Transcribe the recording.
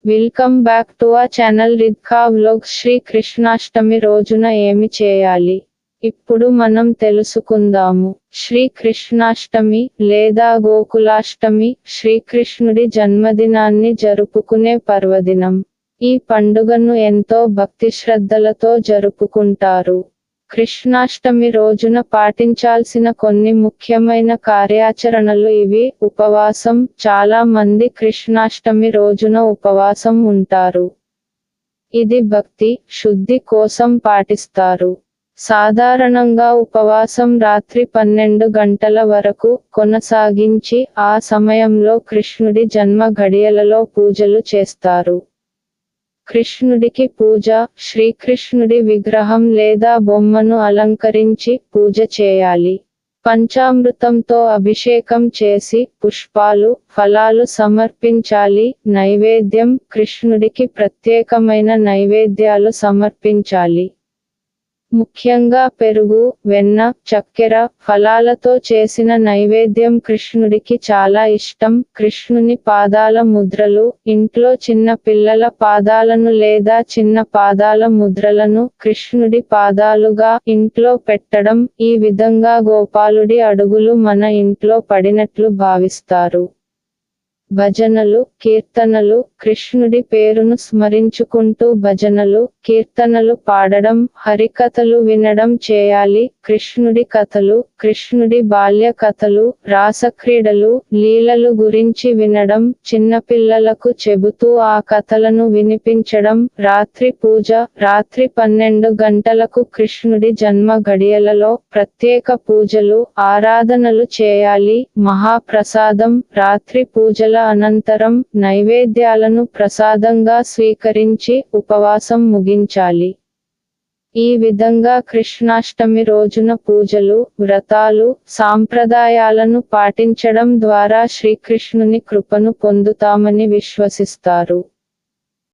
Welcome back to ఆ channel రిద్కా vlogs. Shri Krishnashtami రోజున ఏమి చేయాలి ఇప్పుడు మనం తెలుసుకుందాము. శ్రీ కృష్ణాష్టమి లేదా గోకులాష్టమి శ్రీకృష్ణుడి జన్మదినాన్ని జరుపుకునే పర్వదినం. ఈ పండుగను ఎంతో భక్తి శ్రద్ధలతో జరుపుకుంటారు. కృష్ణాష్టమి రోజున పాటించాల్సిన కొన్ని ముఖ్యమైన కార్యాచరణలు ఇవి. ఉపవాసం. చాలా మంది కృష్ణాష్టమి రోజున ఉపవాసం ఉంటారు. ఇది భక్తి, శుద్ధి కోసం పాటిస్తారు. సాధారణంగా ఉపవాసం రాత్రి 12 గంటల వరకు కొనసాగించి ఆ సమయంలో కృష్ణుడి జన్మ ఘడియలలో పూజలు చేస్తారు. కృష్ణుడికి పూజ. శ్రీకృష్ణుడి విగ్రహం లేదా బొమ్మను అలంకరించి పూజ చేయాలి. పంచామృతంతో అభిషేకం చేసి పుష్పాలు, ఫలాలు సమర్పించాలి. నైవేద్యం. కృష్ణుడికి ప్రత్యేకమైన నైవేద్యాలు సమర్పించాలి. ముఖ్యంగా పెరుగు, వెన్న, చక్కెర, ఫలాలతో చేసిన నైవేద్యం కృష్ణుడికి చాలా ఇష్టం. కృష్ణుని పాదాల ముద్రలు. ఇంట్లో చిన్న పిల్లల పాదాలను లేదా చిన్న పాదాల ముద్రలను కృష్ణుడి పాదాలుగా ఇంట్లో పెట్టడం. ఈ విధంగా గోపాలుడి అడుగులు మన ఇంట్లో పడినట్లు భావిస్తారు. భజనలు, కీర్తనలు. కృష్ణుడి పేరును స్మరించుకుంటూ భజనలు, కీర్తనలు పాడడం, హరికథలు వినడం చేయాలి. కృష్ణుడి కథలు, కృష్ణుడి బాల్య కథలు, రాసక్రీడలు, లీలలు గురించి వినడం, చిన్నపిల్లలకు చెబుతూ ఆ కథలను వినిపించడం. రాత్రి పూజ. రాత్రి 12 గంటలకు కృష్ణుడి జన్మ ఘడియలలో ప్రత్యేక పూజలు, ఆరాధనలు చేయాలి. మహాప్రసాదం. రాత్రి పూజల అనంతరం నైవేద్యాలను ప్రసాదంగా స్వీకరించి ఉపవాసం ముగించాలి. ఈ విధంగా కృష్ణాష్టమి రోజున పూజలు, వ్రతాలు, సాంప్రదాయాలను పాటించడం ద్వారా శ్రీకృష్ణుని కృపను పొందుతామని విశ్వసిస్తారు.